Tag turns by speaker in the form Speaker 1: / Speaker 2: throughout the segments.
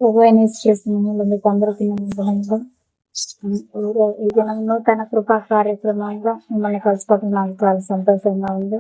Speaker 1: చేస్తున్నాము మీకు అందరికీ నమ్మకంగా ఈ దినంలో తన కృపా కార్యక్రమంలో మిమ్మల్ని కలుసుకోవడం నాకు చాలా సంతోషంగా ఉంది.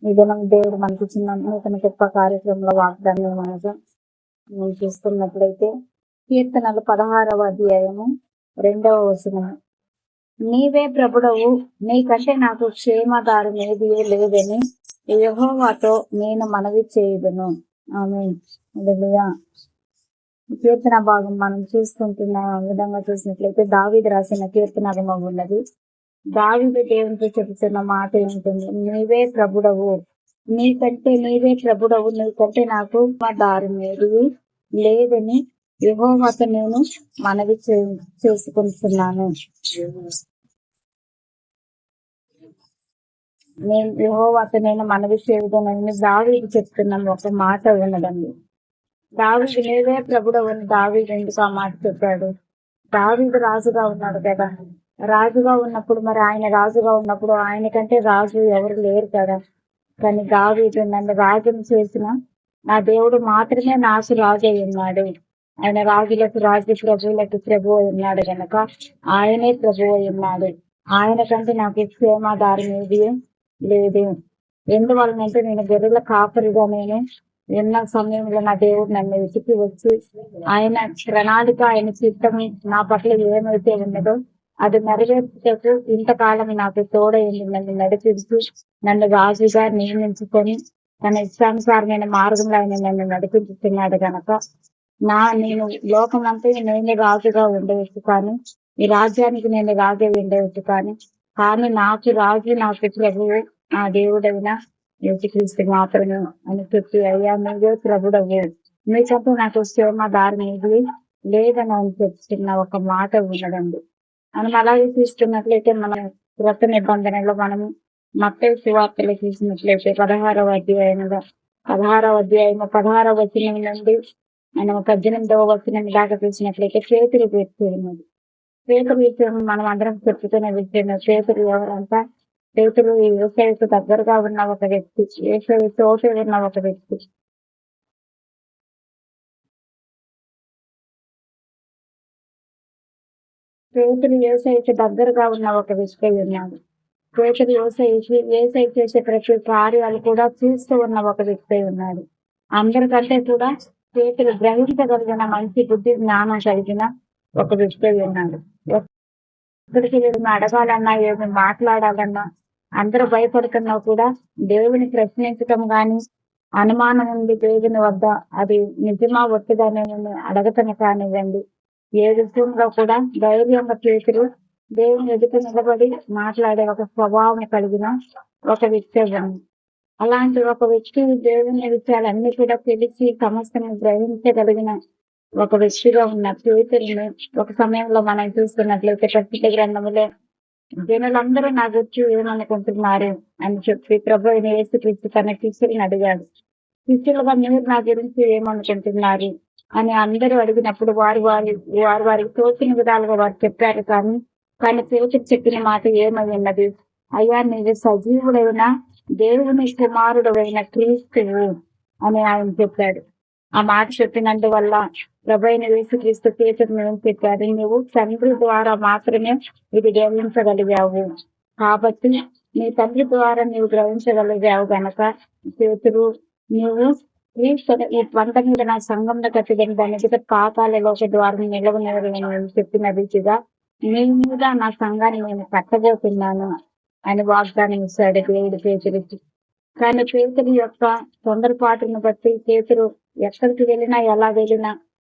Speaker 1: ఈ దినం దేవుడు మనకి చిన్న నూతన కృపా కార్యక్రమంలో వాగ్దానం మనకు మేము చూస్తున్నట్లయితే కీర్తనలు 16వ అధ్యాయము 2వ వచనం. నీవే ప్రభుడవు, నీకంటే నాకు క్షేమదారం ఏది లేదని యెహోవాతో నేను మనవి చేయుదును. ఆమేన్. హల్లెలూయా. కీర్తన భాగం మనం చూసుకుంటున్న విధంగా చూసినట్లయితే దావీదు రాసిన కీర్తన ఉన్నది. దావీదు దేవునితో చెబుతున్న మాట ఏమిటంది? నీవే ప్రభుడవు, నీవే ప్రభుడవు, నీకంటే నాకు దారి ఏది లేదని యెహోవాతో నేను మనవి చేసుకుంటున్నాను. యెహోవాతో నేను మనవి చేయదని దావీదు చెప్తున్నాను. ఒక మాట ఉన్నదండి. దావీదు నీవే ప్రభుడవు అని దావీదు ఎందుకు ఆ మాట చెప్పాడు? దావీదు రాజుగా ఉన్నాడు కదా. రాజుగా ఉన్నప్పుడు మరి ఆయన రాజుగా ఉన్నప్పుడు ఆయనకంటే రాజు ఎవరు లేరు కదా. కానీ దావీదు నన్ను రాజును చేసిన నా దేవుడు మాత్రమే నాకు రాజు అయి ఉన్నాడు. ఆయన రాజులకు రాజు, ప్రభువులకు ప్రభు అయి ఉన్నాడు కనుక ఆయనే ప్రభు అయి ఉన్నాడు. ఆయన కంటే నాకు క్షేమాధారం ఏది లేదు. ఎందువలనంటే నేను గొర్రెల కాపరిగా నేను ఉన్న సమయంలో నా దేవుడు నన్ను వెతికి వచ్చి ఆయన ప్రణాళిక, ఆయన చిత్తము నా పట్ల ఏమైతే ఉన్నదో అది నెరవేర్చుటకు ఇంతకాలం నాకు తోడైంది. నన్ను నడిపించి నన్ను రాజుగా నియమించుకొని తన ఇష్టానుసారమైన మార్గంలో ఆయన నన్ను నడిపించుతున్నాడు కనుక నేను లోకమంతా నేనే రాజుగా ఉండవచ్చు, కానీ ఈ రాజ్యానికి నేను రాజు ఉండవచ్చు, కానీ నాకు రాజు, నాకు ప్రభువు నా దేవుడైన యేసుక్రీస్తు మాత్రమే అని చెప్పి, అయ్యా నువ్వే ప్రభుడవు, మీకంటూ నాకు క్షేమదారం ఏది లేదని అని చెప్తున్న ఒక మాట ఉన్నదండి. మనం అలాగే చూస్తున్నట్లయితే మనం క్రొత్త నిబంధనలో మనము మత్తయి సువార్తలు చూసినట్లయితే 16వ అధ్యాయంలో 16వ వచనం నుండి మనం 18వ వచనం దాకా చూసినట్లయితే పేతురు ఉన్నది. పేతురు విషయం మనం అందరం చెప్పుకునే విషయం. పేతురు ఎవరంతా? పేతురు యేసయ్యకు దగ్గరగా ఉన్న ఒక వ్యక్తి, యేసయ్య తోటి ఉన్న ఒక వ్యక్తి. పేతురు యేసయ్యకు దగ్గరగా ఉన్న ఒక వ్యక్తి ఉన్నాడు. పేతురు యేసయ్య చేసే ప్రతి కార్యాలు కూడా చూస్తూ ఉన్న ఒక వ్యక్తి ఉన్నాడు. అందరికంటే కూడా పేతురు గ్రహించగలిగిన మంచి బుద్ధి, జ్ఞానం కలిగిన ఒక వ్యక్తి ఉన్నాడు. ఎక్కడికి ఏమి అడగాలన్నా, ఏమి మాట్లాడాలన్నా అందరూ భయపడుతున్నా కూడా దేవుని ప్రశ్నించటం గాని, అనుమానం ఉంది దేవుని వద్ద, అది నిజమా ఒట్టిదని అడగటం కానివ్వండి, ఏ విషయంలో కూడా ధైర్యంగా పేతురు దేవుని ఎదుట నిలబడి మాట్లాడే ఒక స్వభావం కలిగిన ఒక వ్యక్తి ఉంది. అలాంటి ఒక వ్యక్తి దేవుని విషయాలన్నీ కూడా తెలిసి సమస్తను గ్రహించగలిగిన ఒక వ్యక్తిగా ఉన్న పేతురుని ఒక సమయంలో మనం చూస్తున్నట్లయితే ప్రస్తుత గ్రంథములో జనులందరూ నా గురించి ఏమనుకుంటున్నారు అని చెప్పి ప్రభు అయిన యేసుక్రీస్తు తన శిష్యులను అడిగాడు. శిష్యులుగా మీరు నా గురించి ఏమనుకుంటున్నారు అని అందరూ అడిగినప్పుడు వారికి తోచిన విధాలుగా వారు చెప్పారు. కానీ పేతురు చెప్పిన మాట ఏమై ఉన్నది? అయ్యా నీవు సజీవుడైన దేవుని కుమారుడైన క్రీస్తువు అని ఆయన చెప్పాడు. ఆ మాట చెప్పినందువల్ల ప్రభు అయిన యేసుక్రీస్తు పేతురును ఏం చెప్పారు? నువ్వు తండ్రి ద్వారా మాత్రమే ఇది గ్రహించగలిగావు, కాబట్టి నీ తండ్రి ద్వారా నీవు గ్రహించగలిగావు గనక పేతురు, నువ్వు ఈ పంట మీద నా సంఘంలో కట్టిదని దాని మీద పాతాలలో ఒక ద్వారం నిలవనేరు నేను చెప్పిన రీతిగా నీ మీద నా సంఘాన్ని నేను కట్టబోతున్నాను అని వాగ్దానం ఇస్తాడు దేవుడు పేతురుకి. కానీ పేతురు యొక్క తొందరపాటును బట్టి పేతురు ఎక్కడికి వెళ్ళినా, ఎలా వెళ్ళినా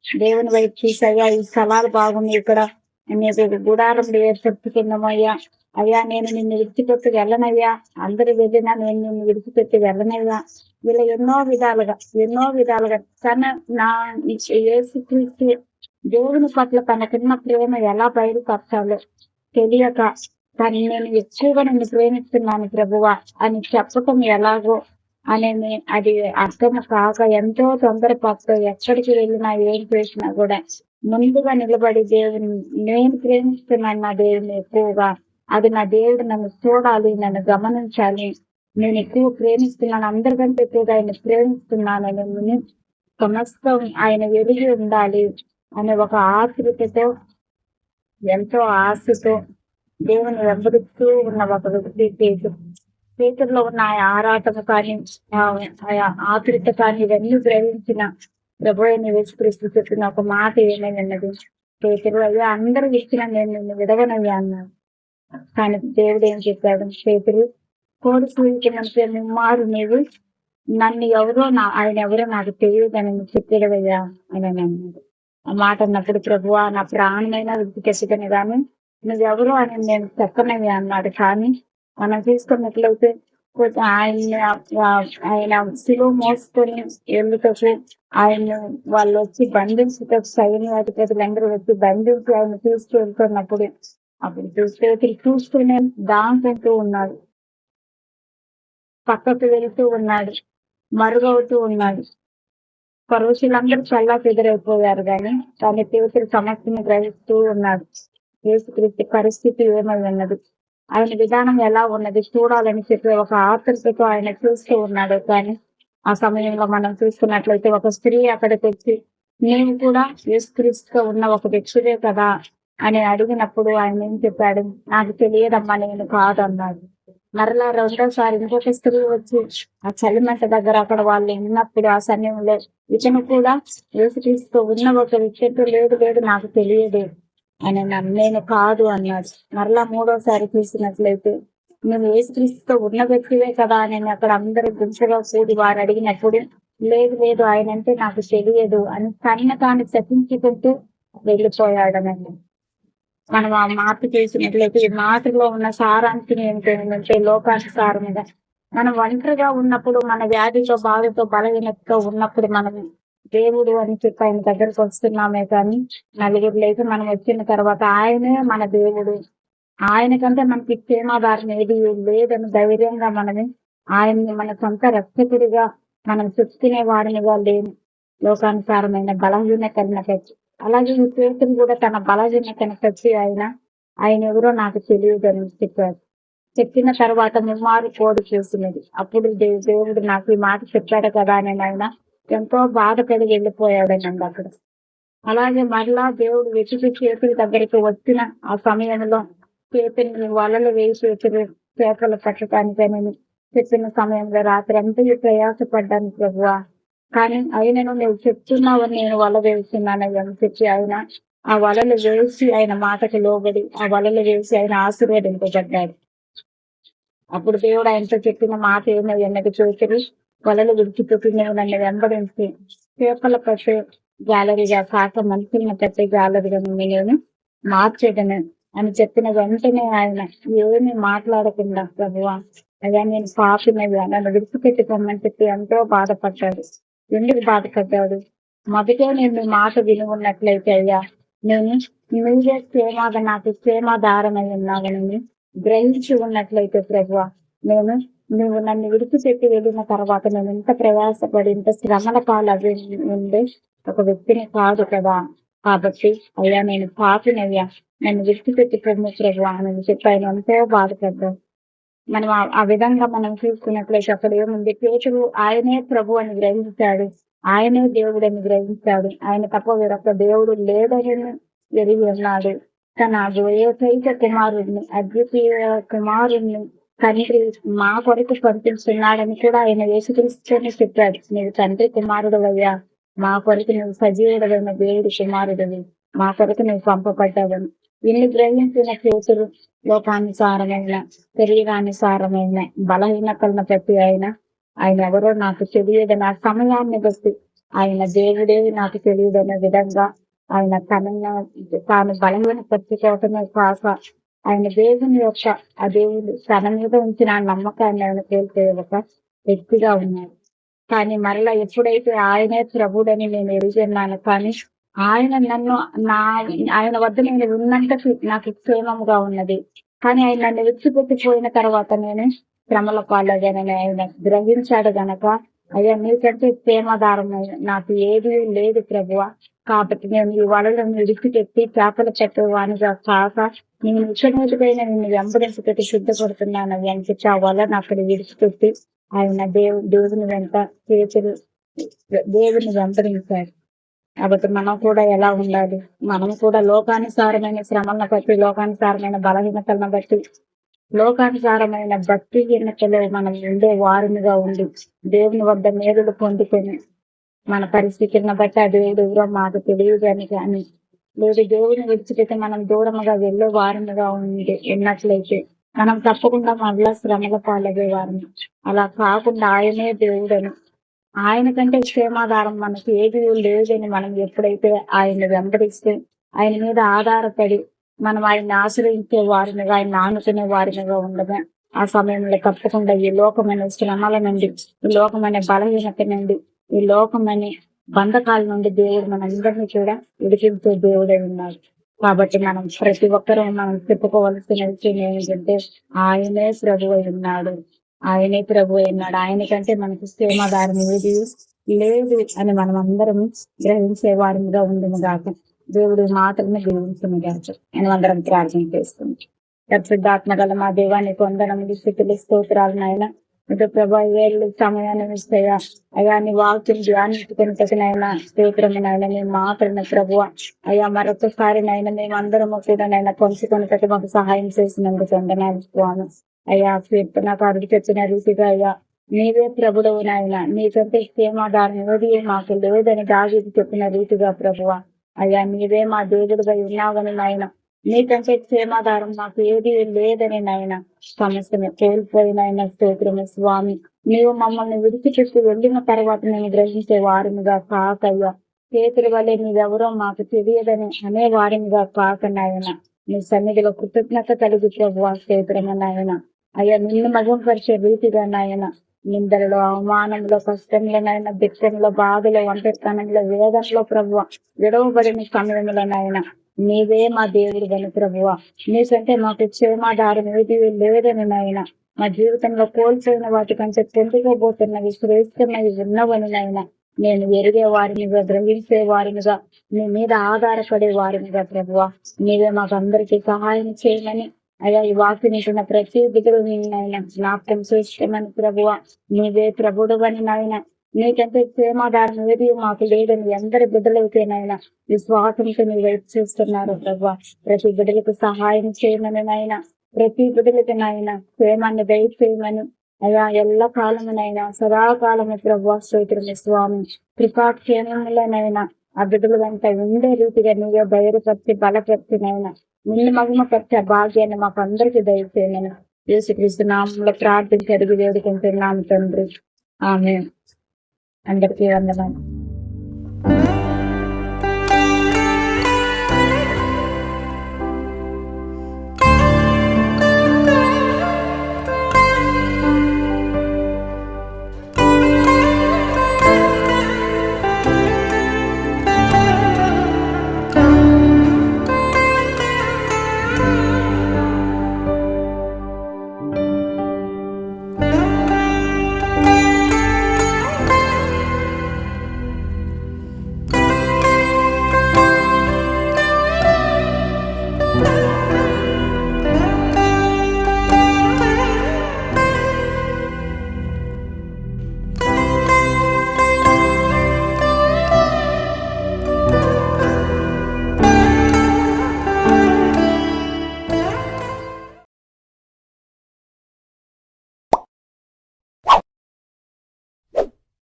Speaker 1: దేవుని వైపు చూసయ్యా ఈ స్థలాలు బాగుంది, ఇక్కడ నీకు గుడారంలో ఏర్పడుతున్నామయ్యా, అయ్యా నేను నిన్ను విడిచిపెట్టి వెళ్ళనయ్యా, అందరూ వెళ్ళినా నేను నిన్ను విడిచిపెట్టి వెళ్ళనయ్యా, ఇలా ఎన్నో విధాలుగా తన నా యేసుక్రీస్తు దేవుని పట్ల తనకున్న ప్రేమ ఎలా బయలుపరచాలో తెలియక కానీ నేను ఎక్కువగా నిన్ను ప్రేమిస్తున్నాను ప్రభువా అని చెప్పటం ఎలాగో అనేది అది అర్థం కాక ఎంతో తొందరపడుతూ ఎక్కడికి వెళ్ళినా ఏం చేసినా కూడా ముందుగా నిలబడి దేవుని నేను ప్రేమిస్తున్నాను, నా దేవుని ఎక్కువగా, అది నా దేవుడు నన్ను చూడాలి, నన్ను గమనించాలి, నేను ఎక్కువ ప్రేమిస్తున్నాను, అందరికంటే ఎక్కువగా ఆయన ప్రేమిస్తున్నాను అని సమస్తం ఆయన వెలిగి ఉండాలి అనే ఒక ఆతృతతో, ఎంతో ఆశతో దేవుని వెంబడిస్తూ ఉన్న ఒక వ్యక్తి పేతురు. పేతురులో ఉన్న ఆ ఆరాటం కానీ, ఆ ఆతృత కానీ ఇవన్నీ గ్రహించిన ప్రభు అయిన యేసుక్రీస్తు చెప్పిన ఒక మాట ఏమైనది, పేతురు అయ్యా అందరూ ఇచ్చిన నేను నిన్ను విడవనయ్యా అన్నాను. కానీ దేవుడు ఏం చెప్పాడు, పేతురు కోడి సూచించినంత ముమ్మారు నీవు నన్ను ఎవరో ఆయన ఎవరో నాకు తెలియదని నువ్వు చెప్పేదవయ్యా అని అన్నాడు. ఆ మాట అన్నప్పుడు ప్రభువా నా ప్రాణమైనా విడిచిపెట్టుకుని కానీ నువ్వెవరో అని నేను చెప్పనయ్యా అన్నాడు. కానీ మనం తీసుకున్నట్లయితే ఆయన శిలువ మోసుకొని వెళ్ళుటకు ఆయన వాళ్ళు వచ్చి బంధించుటకు సైన్యాధిపతులందరూ వచ్చి బంధించి ఆయన తీసుకెళ్తున్నప్పుడు అప్పుడు చూస్తూనే దాంకుంటూ ఉన్నాడు, పక్కకు వెళుతూ ఉన్నాడు, మరుగవుతూ ఉన్నాడు. పరుషులందరూ చల్లా ఎదురైపోయారు కానీ పేతురు సమస్యను గ్రహిస్తూ ఉన్నాడు. యేసుక్రీస్తు పరిస్థితి ఏమై ఉన్నది, ఆయన విధానం ఎలా ఉన్నది చూడాలని చెప్పి ఒక ఆతృతతో ఆయన చూస్తూ ఉన్నాడు. కానీ ఆ సమయంలో మనం చూసుకున్నట్లయితే ఒక స్త్రీ అక్కడికి వచ్చి నీవు కూడా యేసుక్రీస్తుతో ఉన్న ఒక వ్యక్తుడే కదా అని అడిగినప్పుడు ఆయన ఏం చెప్పాడు, నాకు తెలియదమ్మా నేను కాదు అన్నాడు. మరలా రెండోసారి ఇంకొక స్త్రీ వచ్చి ఆ చలిమంట దగ్గర అక్కడ వాళ్ళు ఉన్నప్పుడు ఆ సమయంలో ఇతను కూడా యేసుక్రీస్తుతో ఉన్న ఒక వ్యక్తితో లేదు నాకు తెలియదు అని నేను కాదు అన్నాడు. మరలా మూడోసారి చూసినట్లయితే నువ్వు యేసుక్రీస్తుతో ఉన్న వ్యక్తివే కదా అని అక్కడ అందరూ గుంపుగా కూడి వారు అడిగినప్పుడు లేదు ఆయన అంటే నాకు తెలియదు అని తాను శపించుకుంటూ వెళ్ళిపోయాడనండి. మనం ఆ మాట చేసినట్లయితే ఈ మాటలో ఉన్న సారాంశం ఏమిటంటే లోకానుసారముగా మనం ఒంటరిగా ఉన్నప్పుడు, మన వ్యాధితో బాధతో బలహీనతతో ఉన్నప్పుడు మనం దేవుడు అని చెప్పి ఆయన దగ్గరకు వస్తున్నామే కానీ నలుగురు లేక మనం వచ్చిన తర్వాత ఆయనే మన దేవుడు, ఆయనకంటే మనకి క్షేమాధారం ఏది లేదని ధైర్యంగా మనని ఆయన్ని మన సొంత రక్షకుడిగా మనం చెప్పుకునే వాడినిగా లేని లోకానుసారమైన బలహీనతను పెట్టి, అలాగే ఈ పేతురు కూడా తన బలహీనతను పెట్టి ఆయన ఎవరో నాకు తెలియదు అని చెప్పాడు. చెప్పిన తర్వాత ముమ్మారు కోడి చేసినది. అప్పుడు దేవుడు నాకు ఈ మాట చెప్పాడు కదా అని ఆయన ఎంతో బాధపడి వెళ్ళిపోయాడనండి అక్కడ. అలాగే మరలా దేవుడు వెతికి చేతుల దగ్గరికి వచ్చిన ఆ సమయంలో చేతుని వలలు వేసి చేపలు పట్టడానికని చెప్పిన సమయంలో రాత్రి అంతా ప్రయాసపడ్డాను ప్రభువా, కానీ ఆయనను నువ్వు చెప్తున్నావని నేను వల వేస్తున్నాను అని చెప్పి ఆయన ఆ వలలు వేసి ఆయన మాటకు లోబడి ఆ వలలు వేసి ఆయన ఆశీర్వదింపబడ్డాడు. అప్పుడు దేవుడు ఆయనతో చెప్పిన మాట ఏమై అన్నది చూసి వలలు విడిచిపెట్టి నువ్వు నన్ను వెంబడించి చేపల పట్టే గ్యాలరీగా కాక మనుషులను పట్టే గ్యాలరీగా నేను మార్చేదను అని చెప్పిన వెంటనే ఆయన ఏమీ మాట్లాడకుండా ప్రభువా అయ్యా నేను పాపినయ్యా నన్ను విడిచిపెట్టుకోమని చెప్పి ఎంతో బాధపడ్డాడు. ఎందుకు బాధపడ్డాడు, మొదటే నేను మాట విని ఉన్నట్లయితే అయ్యా నేను నువ్వే నాకు క్షేమాధారమై ఉన్నావని గ్రహించి ఉన్నట్లయితే ప్రభువా నువ్వు నన్ను విడిచిపెట్టి వెళ్ళిన తర్వాత నేను ఇంత ప్రయాసపడి ఇంత శ్రమల పాలు అవి ఉండే ఒక వ్యక్తిని కాదు కదా, కాబట్టి అయ్యా నేను పాపినయ్యా నన్ను విడిచిపెట్టి ప్రభువా అని చెప్పి ఆయన ఎంతో బాధపడ్డాడు. మనం ఆ విధంగా మనం చూసుకున్నట్లయితే అక్కడ ఏముంది, పేతురు ఆయనే ప్రభు అని గ్రహించాడు, ఆయనే దేవుడు అని గ్రహించాడు, ఆయన తప్ప వేరొక దేవుడు లేదని ఎరిగి ఉన్నాడు. తన ఏకైక కుమారుడిని అద్వితీయ కుమారుడిని తండ్రి మా కొరకు పంపిస్తున్నాడని కూడా ఆయన యేసుక్రీస్తుని చెప్పాడు. నీవు తండ్రి కుమారుడు అయ్యా, మా కొరకు నువ్వు సజీవుడైన దేవుడి కుమారుడివి, మా కొరకు నువ్వు పంపబడ్డావని ఇన్ని గ్రహించిన పేతురు లోకానుసారమైన శరీరానుసారమైన బలహీనతలను బట్టి ఆయన ఎవరో నాకు తెలియదని ఆ సమయాన్ని బట్టి ఆయన దేవుడే నాకు తెలియదనే విధంగా ఆయన తాను బలహీన పరుచుకోవటమే కాక ఆయన దేవుని యొక్క ఆ దేవుడు తన మీద ఉంచిన నమ్మకాన్ని ఆయన తేల్చే ఒక వ్యక్తిగా ఉన్నాడు. కానీ మరలా ఎప్పుడైతే ఆయనే ప్రభుడని నేను ఎరిగిన్నాను, కానీ ఆయన ఆయన వద్ద నేను ఉన్నంత నాకు క్షేమంగా ఉన్నది, కానీ ఆయన నన్ను విడిచిపెట్టిపోయిన తర్వాత నేను శ్రమల పాలగానని ఆయన గ్రహించాడు గనక అయ్యా నీకంటే క్షేమాధారం నాకు ఏది లేదు ప్రభువా, కాబట్టి నేను ఈ వలలను విడిచిపెట్టి చేపల పెట్టేవానిగా కాక నేను ఇచ్చనీటిపైన నిన్ను వెంబడించిపెట్టి శుద్ధపడుతున్నాను అని చెప్పి ఆ వలను అక్కడ విడిచిపెట్టి ఆయన దేవుని వెంట చేతులు దేవుని వెంబడించాడు. కాబట్టి మనం కూడా ఎలా ఉండాలి? మనం కూడా లోకానుసారమైన శ్రమలను బట్టి, లోకానుసారమైన బలహీనతలను బట్టి, లోకానుసారమైన భక్తిహీనతలో మనం ఉండే వారినిగా ఉండి, దేవుని వద్ద మేలులు పొందుకొని, మన పరిస్థితులను బట్టి ఆ దేవుడు ఎవరో మాకు తెలియదు అని కానీ, లేదు దేవుని విడిచిపెట్టి మనం దూరముగా వెళ్ళే వారినిగా ఉన్నట్లయితే మనం తప్పకుండా మళ్ళా శ్రమల పాలయ్యే వారిని. అలా కాకుండా ఆయనే దేవుడని, ఆయన కంటే క్షేమాధారం మనకి ఏది లేదని మనం ఎప్పుడైతే ఆయన్ని వెంబడిస్తే, ఆయన మీద ఆధారపడి మనం ఆయన్ని ఆశ్రయించే వారినిగా, ఆయన ఆనుకునే వారినిగా ఉండగా, ఆ సమయంలో తప్పకుండా ఈ లోకమైన శ్రమల నుండి, ఈ లోకమైన బలహీనత నుండి, ఈ లోకమనే బంధకాల నుండి దేవుడు మనందరినీ కూడా విడిపించే దేవుడే ఉన్నాడు. కాబట్టి మనం ప్రతి ఒక్కరూ మనం చెప్పుకోవాల్సిన విషయం ఏంటంటే ఆయనే ప్రభు అయి ఉన్నాడు. ఆయనే ప్రభు అయి ఉన్నాడు. ఆయన కంటే మనకి క్షేమాధారం ఏది లేదు అని మనం అందరం గ్రహించే వారిగా ఉండము గాక. దేవుడి మాటలను గ్రహించము గాక. మనం అందరం ప్రార్థన చేస్తుంది. పరిశుద్ధాత్మ గల మా దేవానికి వందనములు, స్థితులు, స్తోత్రాలు నాయన. ఇటు ప్రభా వేళ్ళు సమయాన్ని ఇస్తాయా అయ్యా, నీ వాక్యం ధ్యానించుకున్నైనా స్తోత్రమునైనా నీ మాటలను ప్రభువ అయ్యా మరొకసారి నైనా మేమందరము కూడా నైనా పంచుకున్నట్టు మాకు సహాయం చేసినందుకు వందనాలు స్వామి. అయ్యా కీర్తనకారుడు చెప్పిన రీతిగా అయ్యా నీవే ప్రభుడవు నాయన, నీకంటే క్షేమాధారం ఏది మాకు లేదని దావీదు చెప్పిన రీతిగా ప్రభువ అయ్యా నీవే మా దేవుడుగా ఉన్నావని నాయన, నీకంటే క్షేమాధారం మాకు ఏది లేదని నాయన, సమస్యను కోల్పోయినైనా స్తోత్రము స్వామి. నీవు మమ్మల్ని విడిచిపెట్టి వెళ్ళిన తర్వాత నేను గ్రహించే వారినిగా కాకయ్యా, చేతుల వల్లే నీవెవరో మాకు తెలియదని అనే వారినిగా కాక నాయన, నీ సన్నిధిలో కృతజ్ఞత కలిగి ప్రభువా స్తోత్రము నాయన. అయ్యా నిన్ను మగంపరిచే రీతిగా నాయన, నిందలలో, అవమానంలో, కష్టంలోనైనా, దుఃఖంలో, బాధలో, ఒంటరితనంలో, వేదంలో ప్రభువ విడవబడిన సమయంలో నాయన నీవే మా దేవుడు గని ప్రభువ, నీకంటే మాకు క్షేమాధారం ఏది లేదని నాయన, మా జీవితంలో కోల్పోయిన వాటికంటే పొందుకోబోతున్నవి శ్రేష్టమైనవి ఉన్నవని నాయన నేను ఎరిగే వారినిగా, గ్రహించే వారినిగా, నీ మీద ఆధారపడే వారినిగా ప్రభువ నీవే మాకు అందరికీ సహాయం చేయమని అయ్యా ఈ వాక్యం ఉంటున్న ప్రతి బిడ్డలు నాయన జ్ఞాపకం చేసుకోమని ప్రభువ నీవే ప్రభుడు అని నాయన, నీకంటే క్షేమాధారం ఏది మాకు లేదని అందరి బిడ్డలైతేనైనా విశ్వాసంతో మీరు వైపు చేస్తున్నారు ప్రభా. ప్రతి బిడ్డలకు సహాయం చేయమని నాయన, ప్రతి బిడ్డలకి నాయన క్షేమాన్ని దయచేయమని అయ్యా ఎల్ల కాలమునైనా సదాకాలము ప్రభా స్తోత్రము స్వామి. కృపాక్షేమంలోనైనా ఆ బిడ్డల వెంట ఉండే రీతిగా నీవే ధైర్యపరిచి బలపరిచినైనా నిన్ను మహిమపరిచే భాగ్యాన్ని మాకు అందరికీ దయచేయమని యేసుక్రీస్తు నామములో ప్రార్థించి అడిగి వేడుకుంటున్నాము తండ్రి. ఆమేన్. అందరికీ వందనాలు.